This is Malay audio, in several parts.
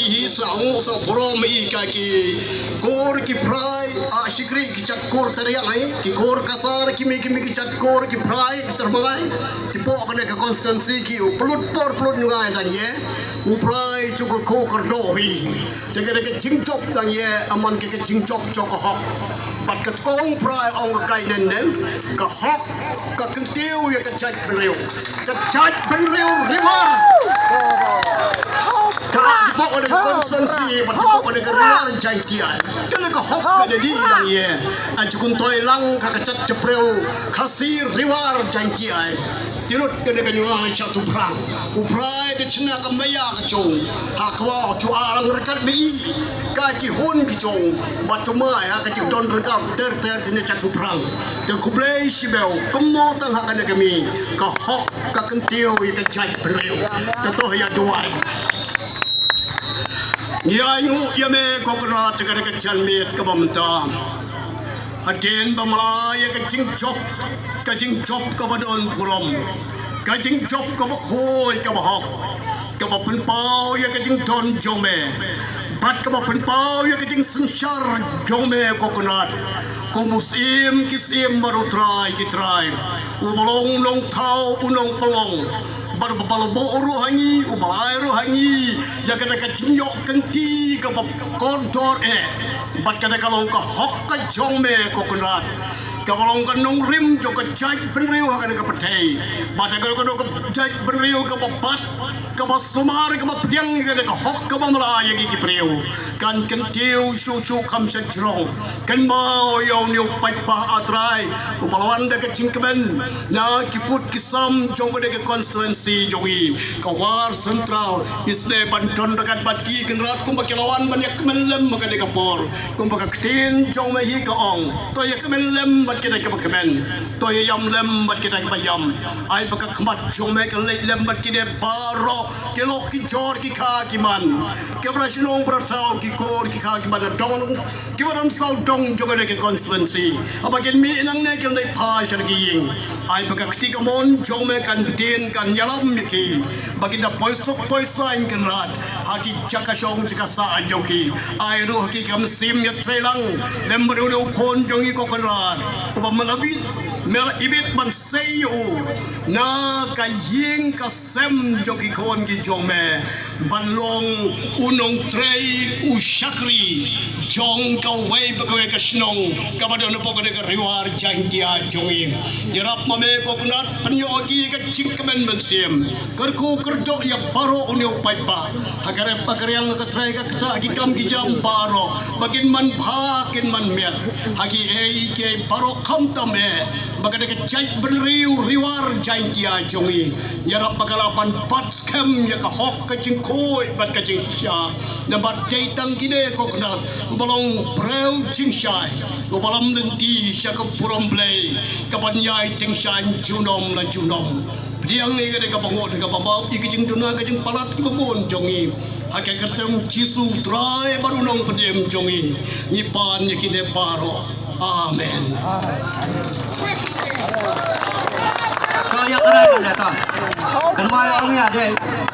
hi sang borom kaki kor ki fry shikri ki chat kor teriak ai ki kor kasar ki mi ki chat kor ki fry terbangai tipo kena ke konstansi ki pelut ngai dan ye uprai cukup ko kerdo hi jadi ke jingcok dan ye aman ke jingcok cok hok bat ke kong fry ong kai nen ke hok ke kentiu ye ke chat penriu river kalau dibawa dengan konsensi, dibawa dengan riwar jangkian, kena ke hok ke dedi dan ye, anjukun toilang kacat cepreu kasih riwar jangkian, tirut kena kenyuah jatuh perang, uprai ke cina kembaya kacung, hakwa cua orang rekat bi, kaki hun kacung, batu mai kacung don rekap ter sini jatuh perang, dan kublai sibel, kemo tang hak kena kami, ke hok ke kentiu ke jai bereu, ketuh ya duai. Nyanyu yame kokrat tegara kecan met ke bamta. Aden bamalaya kajing job ke badon purom. Kajing job ke bakhoi ke bahok. Ke bapen pau ya kajing don jome. Bat ke bapen pau ya kajing sensar jome kokrat. Ko musim kisim baru try kitrai. Ubalong long tau unong pelong. Baru bapalo rohangi, ubalai rohangi, ya kena kecinyok kenti ke koridor bat kena kalong ke hok ke jongme kokonat, kalong ke nong rim jo ke jai penriu kena ke petai, bat kena ke jai penriu ke bapat, ke basumar ke bapdiang kena ke hok ke bamalaya gigi priu, kan kentiu susu kam sejrong, kan mau yang niu paipa atrai, upalawan de ke cingkemen, na kiput kisam jong ke konstituensi Jogi kawar sentral isne banton dekat baki genrat kumba kelawan banyak kemenlem maka deka por kumba kaktin jong mehi kaong to ya kemenlem bat kita ke kemen to ya yam lem bat kita ke yam ai baka kemat jong me ke lem bat kita paro kelok ki jor ki kha ki man ke brasinong pratau ki kor ki kha ki man dong ki badan sau dong joga deka konstituensi abagen mi inang ne ke le pa sergi ai baka ketika mon jong me kan tin kan yalam miki baginda poisain kenrat haki jakasong jakasa joki airu haki kam sim ya trelang lemberu kon jongi ko kenrat ko malabit mel ibit ban seyo na kaying kasem joki kon gi jome banlong unong trei ushakri jong ka wei bakawe ka snong ka badon po ka riwar jangkia jongi yerap mame ko kenrat penyogi ka cingkemen mensim kerku kerdok ya baro unio paipa agare yang ketrai ka kata gikam gijam baro bagin man bakin man mer hagi ei ke baro kam tame bagade ke jai berriu riwar jangkia jongi yarap bagalapan pat scam ya ka hok ka cingkoi bat ka cingsya nambat deitang gide koknat ubalong breu cingsyai ubalam lenti sya ka purom blai ka banyai tingsyai junom la junom Diang ni kena kapangon, kapamau, ikijing tuna, ikijing palat, kibabon jongi. Hakai kertem Jisu try baru nong pendem jongi. Nipan yakine baro. Amen. Kau yang kerakan datang. Kenapa orang ni ada?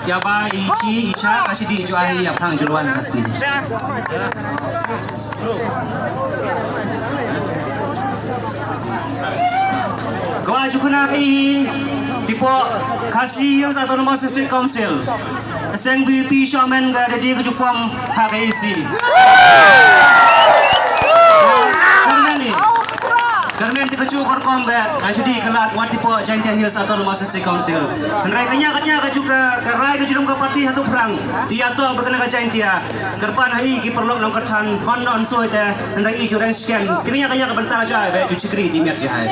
Ya ba icha kasih di jual ya pang jeluan jasni. Kau ajukan lagi. Tipo kasih yang satu nombor State Council, SNBP Shaman gak ada di kejuform HKIC. Karena kita cukur kombat, jadi kelat wat tipo jantia hias atau nombor State Council. Henrai kanya juga kerai kejulung kapati satu perang. Dia tu berkena kejantia. Kerpan hari kiperlok nong kertan panon so itu henrai ijurang scan. Kanya kebentar aja, cuci kiri di merjai.